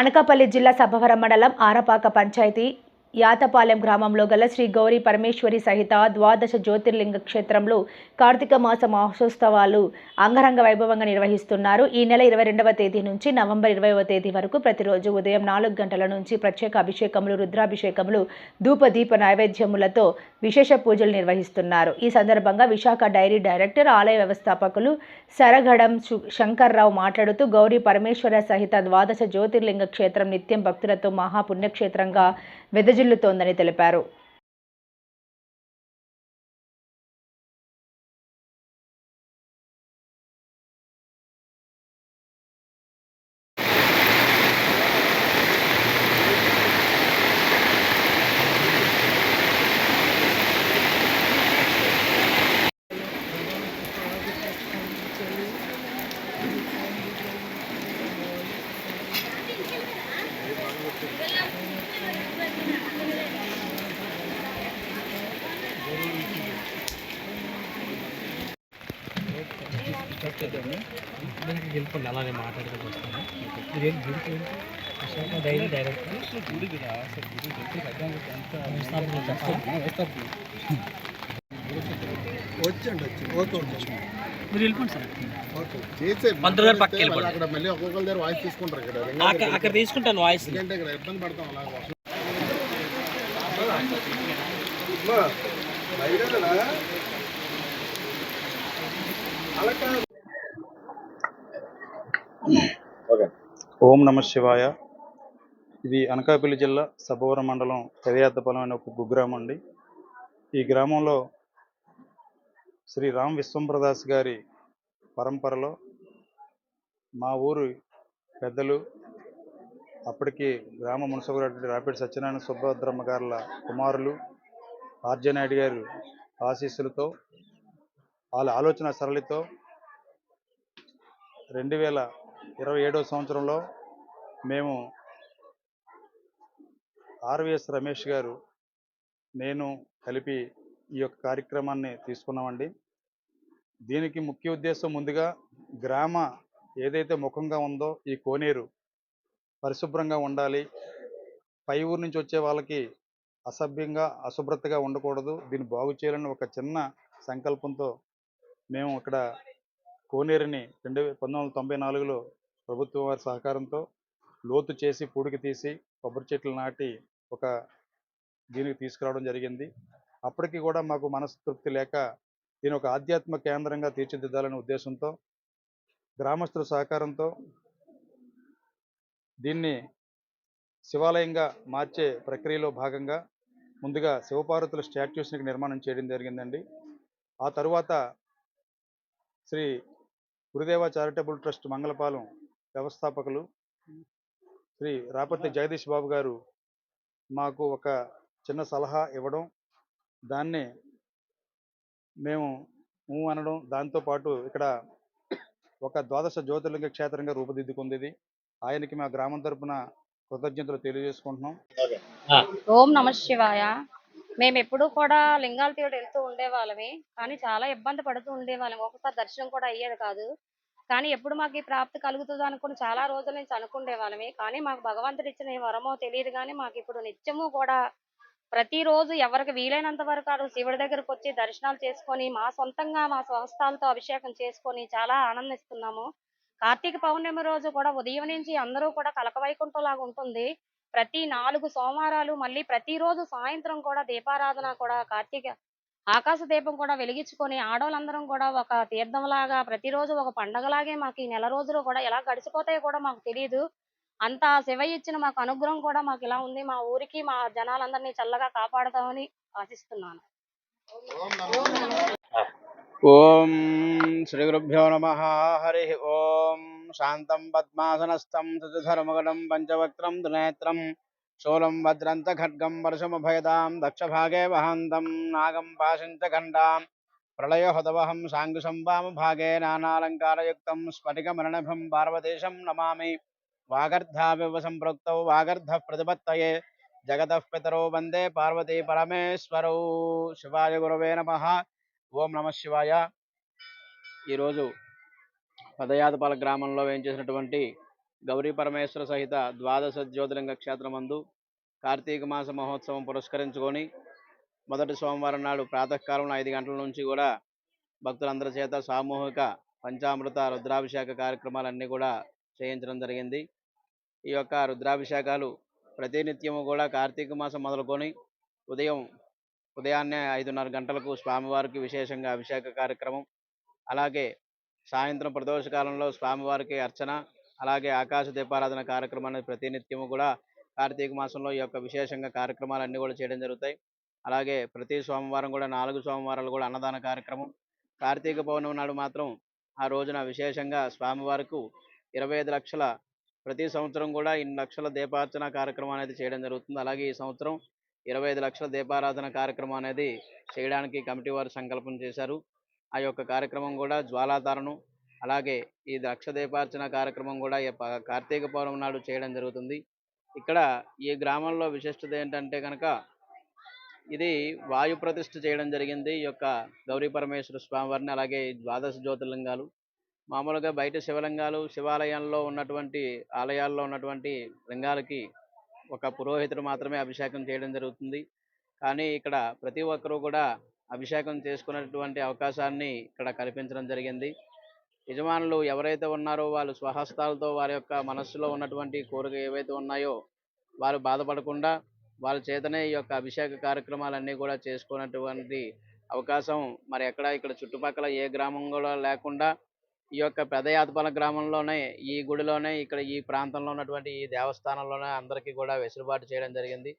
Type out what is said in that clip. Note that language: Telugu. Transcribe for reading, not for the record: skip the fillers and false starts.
అనకాపల్లి జిల్లా సభవరం మండలం ఆరపాక పంచాయతీ యాతపాలెం గ్రామంలో గల శ్రీ గౌరీ పరమేశ్వరి సహిత ద్వాదశ జ్యోతిర్లింగ క్షేత్రంలో కార్తీక మాస మహోత్సవాలు అంగరంగ వైభవంగా నిర్వహిస్తున్నారు. ఈ నెల 22వ తేదీ నుంచి నవంబర్ 20వ తేదీ వరకు ప్రతిరోజు ఉదయం 4 గంటల నుంచి ప్రత్యేక అభిషేకములు, రుద్రాభిషేకములు, ధూపదీప నైవేద్యములతో విశేష పూజలు నిర్వహిస్తున్నారు. ఈ సందర్భంగా విశాఖ డైరీ డైరెక్టర్, ఆలయ వ్యవస్థాపకులు సరగడం శంకర్రావు మాట్లాడుతూ గౌరీ పరమేశ్వర సహిత ద్వాదశ జ్యోతిర్లింగ క్షేత్రం నిత్యం భక్తులతో మహాపుణ్యక్షేత్రంగా వెదజిల్లుతోందని తెలిపారు. వెళ్ళిపోండి, అలానే మాట్లాడుతూ వస్తాను. మీరేం గుడికి విశాఖ డైరీ డైరెక్టర్ మీరు వెళ్ళిపోండి సార్. మంత్రులు గారు పక్కకి వెళ్ళిపోండి. అక్కడ మళ్ళీ ఒక్కొక్కరి దగ్గర వాయిస్ తీసుకుంటారు. ఇక్కడ అక్కడ తీసుకుంటాను వాయిస్. ఎందుకంటే ఇక్కడ ఇబ్బంది పడతాం. ఓం నమ శివాయ. ఇది అనకాపల్లి జిల్లా సభవరం మండలం పెదయాతపాలెం అనే ఒక కుగ్రామం అండి. ఈ గ్రామంలో శ్రీ రామ్ విశ్వంప్రదాస్ గారి పరంపరలో మా ఊరు పెద్దలు, అప్పటికి గ్రామ మున్సిపల్ రాపిడి సత్యనారాయణ సుబ్బద్రమ్మ గారుల కుమారులు ఆర్జే నాయుడు గారు ఆశీస్సులతో, వాళ్ళ ఆలోచన సరళితో 2027వ సంవత్సరంలో మేము ఆర్వీఎస్ రమేష్ గారు, నేను కలిపి ఈ యొక్క కార్యక్రమాన్ని తీసుకున్నామండి. దీనికి ముఖ్య ఉద్దేశం, ముందుగా గ్రామ ఏదైతే ముఖంగా ఉందో ఈ కోనేరు పరిశుభ్రంగా ఉండాలి. పై ఊరు నుంచి వచ్చే వాళ్ళకి అసభ్యంగా, అశుభ్రతగా ఉండకూడదు. దీన్ని బాగు చేయాలని ఒక చిన్న సంకల్పంతో మేము ఇక్కడ కోనేరుని 1994లో ప్రభుత్వం వారి సహకారంతో లోతు చేసి, పూడికి తీసి, కొబ్బరి చెట్లు నాటి ఒక దీనికి తీసుకురావడం జరిగింది. అప్పటికి కూడా మాకు మనస్తృప్తి లేక దీని ఒక ఆధ్యాత్మిక కేంద్రంగా తీర్చిదిద్దాలనే ఉద్దేశంతో, గ్రామస్తుల సహకారంతో దీన్ని శివాలయంగా మార్చే ప్రక్రియలో భాగంగా ముందుగా శివపార్వతుల స్టాట్యూస్ని నిర్మాణం చేయడం జరిగిందండి. ఆ తరువాత శ్రీ గురుదేవ చారిటబుల్ ట్రస్ట్ మంగళపాలెం వ్యవస్థాపకులు శ్రీ రాపర్తి జగదీష్ బాబు గారు మాకు ఒక చిన్న సలహా ఇవ్వడం, దాన్ని మేము అనడం, దాంతోపాటు ఇక్కడ ఒక ద్వాదశ జ్యోతిర్లింగ క్షేత్రంగా రూపుదిద్దుకుంది. ఇది ఆయనకి మా గ్రామం తరపున కృతజ్ఞతలు తెలియజేసుకుంటున్నాం. ఓం నమ శివాయ. మేము ఎప్పుడు కూడా లింగాల తీరు వెళ్తూ ఉండేవాళ్ళమే, కానీ చాలా ఇబ్బంది పడుతూ ఉండేవాళ్ళం. ఒకసారి దర్శనం కూడా అయ్యేది కాదు. కానీ ఎప్పుడు మాకు ఈ ప్రాప్తి కలుగుతుంది అనుకుని చాలా రోజుల నుంచి అనుకునేవాళ్ళమే. కానీ మాకు భగవంతుడు ఇచ్చిన వరమో తెలియదు, కానీ మాకు ఇప్పుడు నిత్యము కూడా ప్రతిరోజు ఎవరికి వీలైనంత వరకు శివుడి దగ్గరకు వచ్చి దర్శనాలు చేసుకొని, మా సొంతంగా మా స్వస్థాలతో అభిషేకం చేసుకొని చాలా ఆనందిస్తున్నాము. కార్తీక పౌర్ణమి రోజు కూడా ఉదయం నుంచి అందరూ కూడా కలకవైకుంఠంలాగా ఉంటుంది. ప్రతి 4 సోమవారాలు, మళ్ళీ ప్రతిరోజు సాయంత్రం కూడా దీపారాధన కూడా, కార్తీక ఆకాశ దీపం కూడా వెలిగించుకొని ఆడవాళ్ళందరం కూడా ఒక తీర్థంలాగా ప్రతిరోజు ఒక పండగలాగే మాకు ఈ నెల రోజులు కూడా ఎలా గడిచిపోతాయో కూడా మాకు తెలియదు. అంత శివయ్య ఇచ్చిన మాకు అనుగ్రహం కూడా మాకు ఇలా ఉంది. మా ఊరికి, మా జనాలందరినీ చల్లగా కాపాడుతామని ఆశిస్తున్నాను. ఓం శ్రీ గురుభ్యో నమః. హరి ఓం. శాంతం పద్మాసనస్థం శశిధర్మగణం పంచవక్త్రం త్రినేత్రం శూలం వజ్రంత ఖడ్గం వర్షమభయదాం దక్షభాగే వహాంతం నాగం పాశంచ ఖండాం ప్రళయ హృదవహం సాంగుశం వామభాగే నానాలంకారయుక్తం స్ఫటికమరణభం పార్వతీశం నమామి. వాగర్ధావివ సంపృక్తౌ వాగర్ధ ప్రతిపత్తయే జగతః పితరౌ వందే పార్వతీ పరమేశ్వరౌ. శివాయ గురవే నమః. ఓం నమ శివాయ. ఈరోజు పెదయాతపాలెం గ్రామంలో వేయించేసినటువంటి గౌరీ పరమేశ్వర సహిత ద్వాదశ జ్యోతిర్లింగ క్షేత్రమందు కార్తీక మాస మహోత్సవం పురస్కరించుకొని మొదటి సోమవారం నాడు ప్రాతకాలంలో 5 గంటల నుంచి కూడా భక్తులందరి చేత సామూహిక పంచామృత రుద్రాభిషేక కార్యక్రమాలన్నీ కూడా చేయించడం జరిగింది. ఈ యొక్క రుద్రాభిషేకాలు ప్రతినిత్యము కూడా కార్తీక మాసం మొదలుకొని ఉదయాన్నే 5:30 గంటలకు స్వామివారికి విశేషంగా అభిషేక కార్యక్రమం, అలాగే సాయంత్రం ప్రదోష కాలంలో స్వామివారికి అర్చన, అలాగే ఆకాశ దీపారాధన కార్యక్రమం అనేది ప్రతినిత్యము కూడా కార్తీక మాసంలో ఈ యొక్క విశేషంగా కార్యక్రమాలన్నీ కూడా చేయడం జరుగుతాయి. అలాగే ప్రతి సోమవారం కూడా 4 సోమవారాలు కూడా అన్నదాన కార్యక్రమం. కార్తీక పౌర్ణమి నాడు మాత్రం ఆ రోజున విశేషంగా స్వామివారికి 25 లక్షల ప్రతి సంవత్సరం కూడా 2 లక్షల దీపార్చన కార్యక్రమం అనేది చేయడం జరుగుతుంది. అలాగే ఈ సంవత్సరం 25 లక్షల దీపారాధన కార్యక్రమం అనేది చేయడానికి కమిటీ వారు సంకల్పం చేశారు. ఆ యొక్క కార్యక్రమం కూడా జ్వాలాతరణం, అలాగే ఈ లక్ష దీపార్చన కార్యక్రమం కూడా కార్తీక పౌర్ణమి నాడు చేయడం జరుగుతుంది. ఇక్కడ ఈ గ్రామంలో విశిష్టత ఏంటంటే కనుక ఇది వాయు ప్రతిష్ఠ చేయడం జరిగింది. ఈ యొక్క గౌరీ పరమేశ్వర స్వామివారిని, అలాగే ద్వాదశ జ్యోతిర్లింగాలు మామూలుగా బయట శివలింగాలు శివాలయాల్లో ఉన్నటువంటి ఆలయాల్లో ఉన్నటువంటి లింగాలకి ఒక పురోహితుడు మాత్రమే అభిషేకం చేయడం జరుగుతుంది. కానీ ఇక్కడ ప్రతి ఒక్కరూ కూడా అభిషేకం చేసుకునేటువంటి అవకాశాన్ని ఇక్కడ కల్పించడం జరిగింది. యజమానులు ఎవరైతే ఉన్నారో వాళ్ళు స్వహస్తాలతో వారి యొక్క మనస్సులో ఉన్నటువంటి కోరిక ఏవైతే ఉన్నాయో వారు బాధపడకుండా వాళ్ళ చేతనే ఈ యొక్క అభిషేక కార్యక్రమాలన్నీ కూడా చేసుకున్నటువంటి అవకాశం మరి ఎక్కడ ఇక్కడ చుట్టుపక్కల ఏ గ్రామం కూడా లేకుండా ఈ యొక్క పెదయాతపాలెం గ్రామంలోనే ఈ గుడిలోనే ఇక్కడ ఈ ప్రాంతంలో ఉన్నటువంటి ఈ దేవస్థానంలోనే అందరికీ కూడా వెసులుబాటు చేయడం జరిగింది.